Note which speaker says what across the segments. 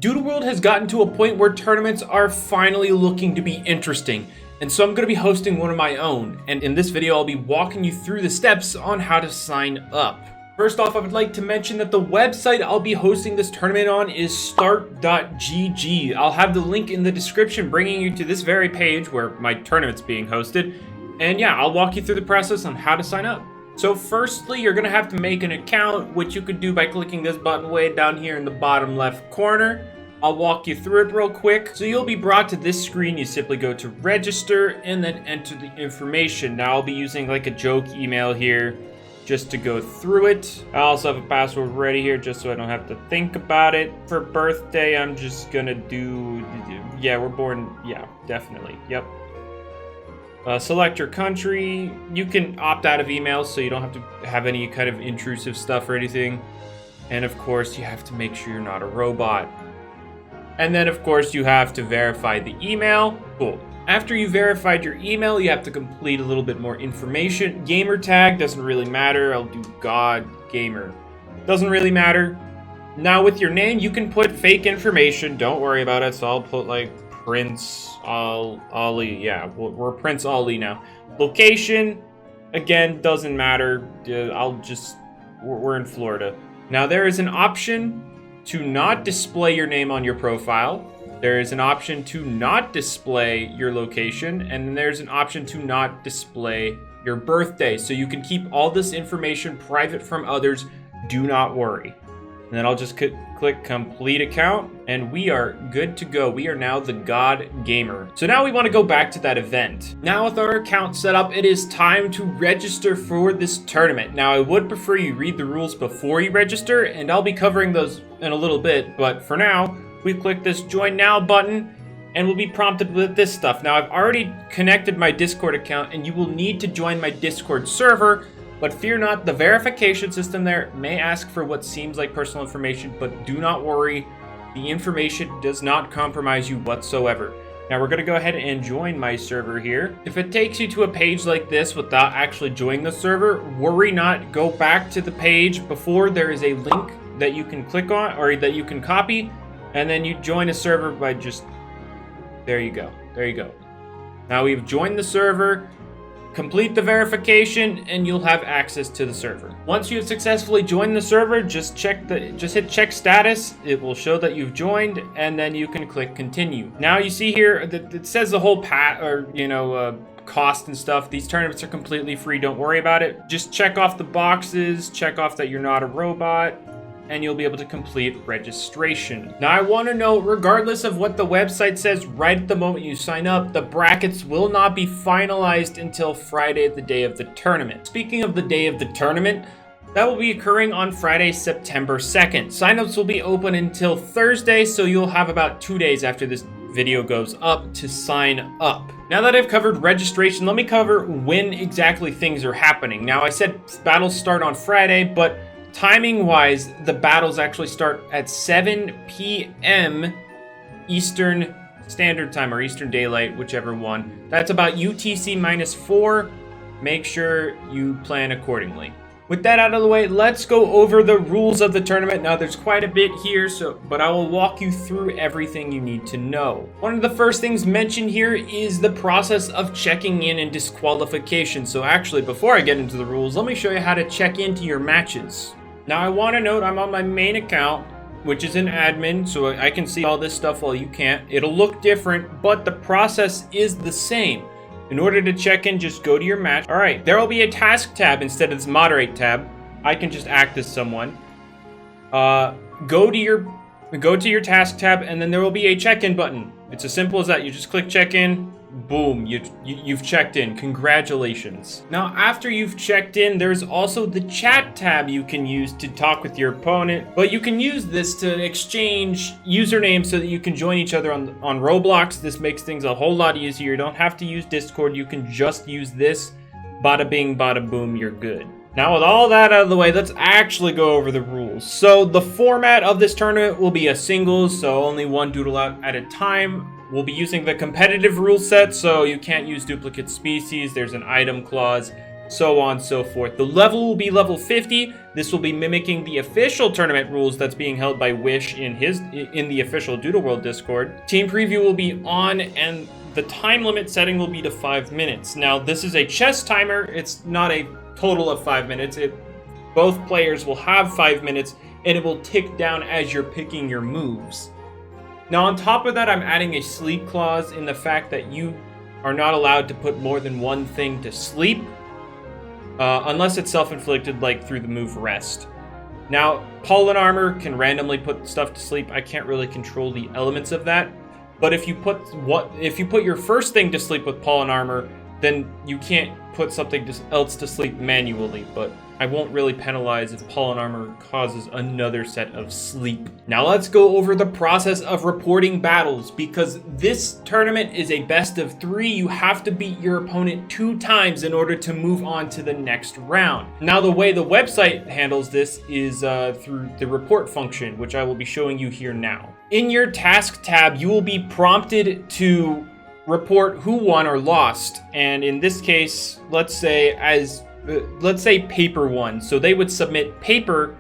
Speaker 1: Doodle World has gotten to a point where tournaments are finally looking to be interesting, and so I'm going to be hosting one of my own, and in this video I'll be walking you through the steps on how to sign up. First off, I would like to mention that the website I'll be hosting this tournament on is start.gg. I'll have the link in the description bringing you to this very page where my tournament's being hosted, and yeah, I'll walk you through the process on how to sign up. So firstly, you're going to have to make an account, which you could do by clicking this button way down here in the bottom left corner. I'll walk you through it real quick. So you'll be brought to this screen. You simply go to register and then enter the information. Now I'll be using like a joke email here just to go through it. I also have a password ready here just so I don't have to think about it. For birthday, I'm just going to do, yeah, we're born, yeah, definitely, yep. Select your country. You can opt out of emails so you don't have to have any kind of intrusive stuff or anything. And of course, you have to make sure you're not a robot. And then of course, you have to verify the email. Cool. After you verified your email, you have to complete a little bit more information. Gamer tag doesn't really matter. I'll do God Gamer. Doesn't really matter. Now with your name, you can put fake information. Don't worry about it. So I'll put like Prince Ali, yeah, we're Prince Ali now. Location, again, doesn't matter. We're in Florida. Now there is an option to not display your name on your profile. There is an option to not display your location, and then there's an option to not display your birthday. So you can keep all this information private from others. Do not worry. And then I'll just click complete account, and we are good to go. We are now the God Gamer. So now we want to go back to that event. Now with our account set up, it is time to register for this tournament. Now I would prefer you read the rules before you register, and I'll be covering those in a little bit. But for now, we click this join now button, and we'll be prompted with this stuff. Now I've already connected my Discord account, and you will need to join my Discord server. But fear not, the verification system there may ask for what seems like personal information, but do not worry, the information does not compromise you whatsoever. Now we're gonna go ahead and join my server here. If it takes you to a page like this without actually joining the server, worry not, go back to the page before there is a link that you can click on or that you can copy, and then you join a server by just, there you go, there you go. Now we've joined the server. Complete the verification and you'll have access to the server. Once you've successfully joined the server, just hit check status. It will show that you've joined, and then you can click continue. Now you see here that it says the whole cost and stuff. These tournaments are completely free. Don't worry about it. Just check off the boxes, check off that you're not a robot, and you'll be able to complete registration. Now I want to note, regardless of what the website says right at the moment you sign up, the brackets will not be finalized until Friday, the day of the tournament. Speaking of the day of the tournament, that will be occurring on Friday, September 2nd. Signups will be open until Thursday, so you'll have about 2 days after this video goes up to sign up. Now that I've covered registration, let me cover when exactly things are happening. Now I said battles start on Friday, but timing-wise, the battles actually start at 7 p.m. Eastern Standard Time, or Eastern Daylight, whichever one. That's about UTC -4. Make sure you plan accordingly. With that out of the way, let's go over the rules of the tournament. Now, there's quite a bit here, but I will walk you through everything you need to know. One of the first things mentioned here is the process of checking in and disqualification. So actually, before I get into the rules, let me show you how to check into your matches. Now I want to note I'm on my main account, which is an admin, so I can see all this stuff while you can't. It'll look different, but the process is the same. In order to check in, just go to your match. All right, there will be a task tab instead of this moderate tab. I can just act as someone. Go to your task tab, and then there will be a check-in button. It's as simple as that. You just click check-in. Boom, you've checked in. Congratulations. Now, after you've checked in, there's also the chat tab you can use to talk with your opponent. But you can use this to exchange usernames so that you can join each other on Roblox. This makes things a whole lot easier. You don't have to use Discord. You can just use this. Bada bing, bada boom, you're good. Now, with all that out of the way, let's actually go over the rules. So the format of this tournament will be a singles, so only one doodle out at a time. We'll be using the competitive rule set, so you can't use duplicate species. There's an item clause. so on and so forth. The level will be level 50. This will be mimicking the official tournament rules that's being held by Wish in the official Doodle World Discord. Team preview will be on, and the time limit setting will be to 5 minutes. Now, this is a chess timer. It's not a total of 5 minutes. Both players will have 5 minutes, and it will tick down as you're picking your moves. Now, on top of that, I'm adding a sleep clause in the fact that you are not allowed to put more than one thing to sleep, unless it's self-inflicted, like through the move rest. Now, Pollen Armor can randomly put stuff to sleep. I can't really control the elements of that. But if you put your first thing to sleep with Pollen Armor, then you can't put something else to sleep manually. But I won't really penalize if Pollen Armor causes another set of sleep. Now let's go over the process of reporting battles, because this tournament is a best of 3. You have to beat your opponent 2 times in order to move on to the next round. Now, the way the website handles this is through the report function, which I will be showing you here now. In your task tab, you will be prompted to report who won or lost. And in this case, let's say paper won. So they would submit paper.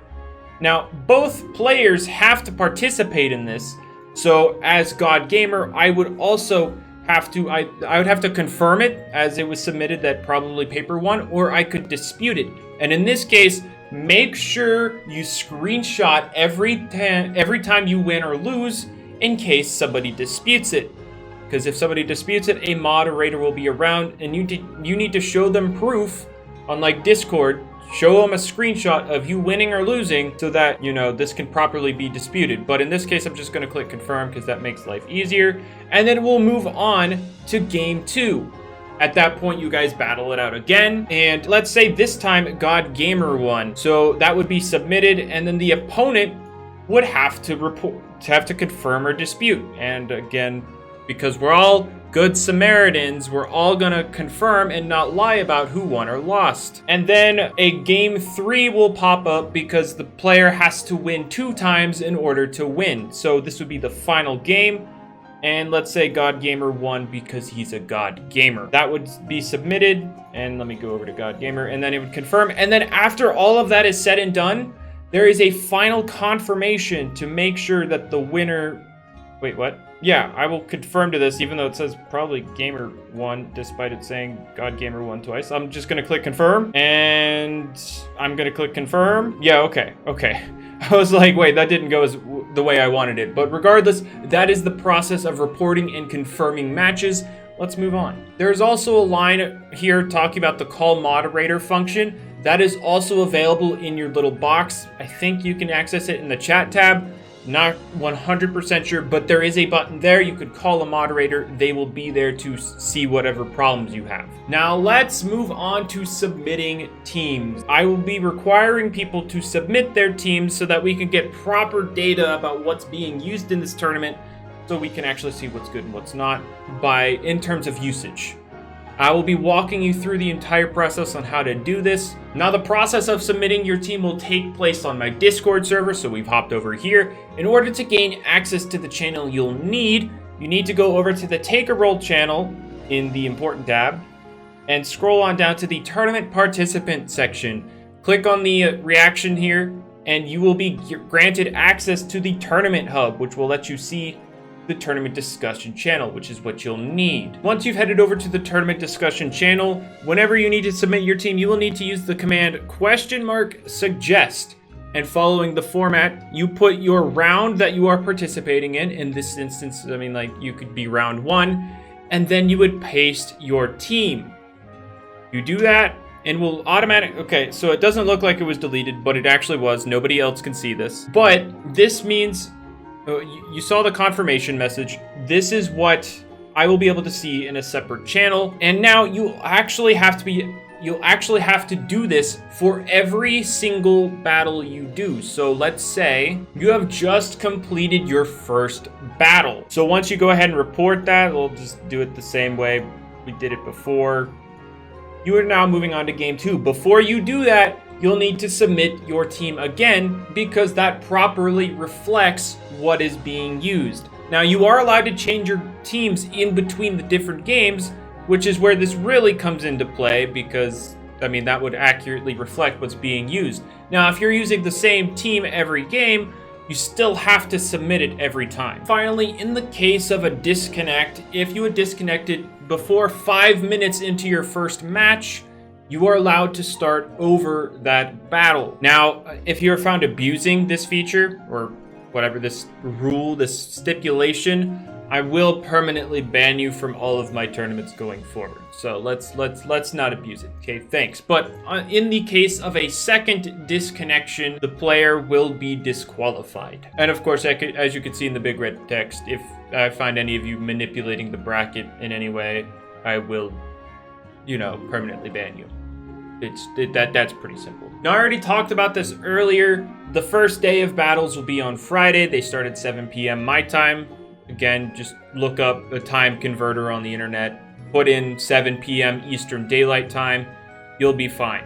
Speaker 1: Now, both players have to participate in this. So as God Gamer, I would also have to, I would have to confirm it as it was submitted that probably paper won, or I could dispute it. And in this case, make sure you screenshot every time you win or lose in case somebody disputes it. Because if somebody disputes it, a moderator will be around, and you need to show them proof. Unlike Discord, show them a screenshot of you winning or losing so that, you know, this can properly be disputed. But in this case, I'm just going to click confirm because that makes life easier. And then we'll move on to game 2. At that point, you guys battle it out again. And let's say this time, God Gamer won. So that would be submitted, and then the opponent would have to confirm or dispute. And again, because we're all good Samaritans, we're all gonna confirm and not lie about who won or lost. And then a game 3 will pop up because the player has to win 2 times in order to win. So this would be the final game. And let's say God Gamer won because he's a God Gamer. That would be submitted. And let me go over to God Gamer, and then it would confirm. And then after all of that is said and done, there is a final confirmation to make sure that the winner... Wait, what? Yeah, I will confirm to this, even though it says probably Gamer won, despite it saying God Gamer won twice. I'm just gonna click confirm, and I'm gonna click confirm. Yeah, okay. I was like, wait, that didn't go the way I wanted it. But regardless, that is the process of reporting and confirming matches. Let's move on. There's also a line here talking about the call moderator function. That is also available in your little box. I think you can access it in the chat tab. Not 100% sure, but there is a button there. You could call a moderator. They will be there to see whatever problems you have. Now let's move on to submitting teams. I will be requiring people to submit their teams so that we can get proper data about what's being used in this tournament, so we can actually see what's good and what's not in terms of usage. I will be walking you through the entire process on how to do this. Now, the process of submitting your team will take place on my Discord server, so we've hopped over here. In order to gain access to the channel you need to go over to the Take a Roll channel in the Important tab and scroll on down to the Tournament Participant section. Click on the reaction here, and you will be granted access to the Tournament Hub, which will let you see the tournament discussion channel, which is what you'll need. Once you've headed over to the tournament discussion channel, whenever you need to submit your team, you will need to use the command !suggest. And following the format, you put your round that you are participating in. In this instance, I mean, like, you could be round 1, and then you would paste your team. You do that, and will okay, so it doesn't look like it was deleted, but it actually was. Nobody else can see this. But this means you saw the confirmation message. This is what I will be able to see in a separate channel. And now you'll actually have to do this for every single battle you do. So let's say you have just completed your first battle. So once you go ahead and report that, we'll just do it the same way we did it before. You are now moving on to game 2. Before you do that, you'll need to submit your team again, because that properly reflects what is being used. Now, you are allowed to change your teams in between the different games, which is where this really comes into play, because I mean, that would accurately reflect what's being used. Now, if you're using the same team every game, you still have to submit it every time. Finally, in the case of a disconnect, if you had disconnected before 5 minutes into your first match, you are allowed to start over that battle. Now, if you're found abusing this feature, or whatever this rule, this stipulation, I will permanently ban you from all of my tournaments going forward. So let's not abuse it. Okay, thanks. But in the case of a second disconnection, the player will be disqualified. And of course, as you can see in the big red text, if I find any of you manipulating the bracket in any way, I will, permanently ban you. That's pretty simple. Now, I already talked about this earlier. The first day of battles will be on Friday. They start at 7 p.m. my time. Again, just look up a time converter on the internet, put in 7 p.m. Eastern Daylight Time, you'll be fine.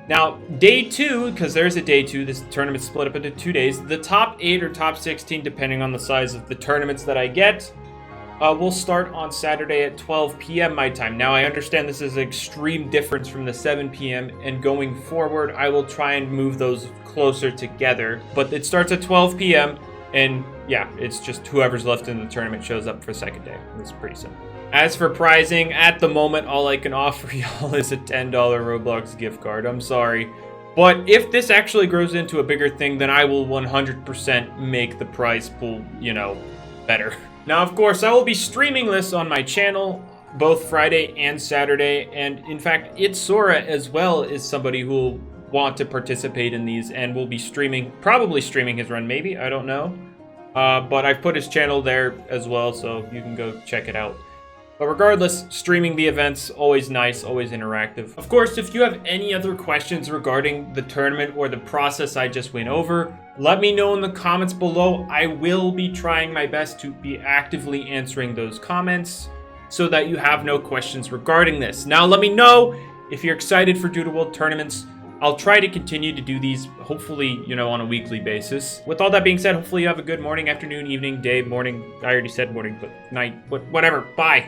Speaker 1: Now, day 2, because there's a day 2, this tournament's split up into 2 days, the top 8 or top 16, depending on the size of the tournaments that I get, will start on Saturday at 12 p.m. my time. Now, I understand this is an extreme difference from the 7 p.m., and going forward, I will try and move those closer together, but it starts at 12 p.m., and yeah, it's just whoever's left in the tournament shows up for the second day. It's pretty simple. As for pricing, at the moment, all I can offer y'all is a $10 Roblox gift card. I'm sorry. But if this actually grows into a bigger thing, then I will 100% make the prize pool, better. Now, of course, I will be streaming this on my channel, both Friday and Saturday. And in fact, Sora as well is somebody who will want to participate in these and will be probably streaming his run, maybe, I don't know. But I've put his channel there as well, so you can go check it out. But regardless, streaming the events, always nice, always interactive. Of course, if you have any other questions regarding the tournament or the process I just went over, let me know in the comments below. I will be trying my best to be actively answering those comments so that you have no questions regarding this. Now, let me know if you're excited for Doodle World Tournaments. I'll try to continue to do these, hopefully, on a weekly basis. With all that being said, hopefully you have a good morning, afternoon, evening, day, morning. I already said morning, but night, whatever. Bye.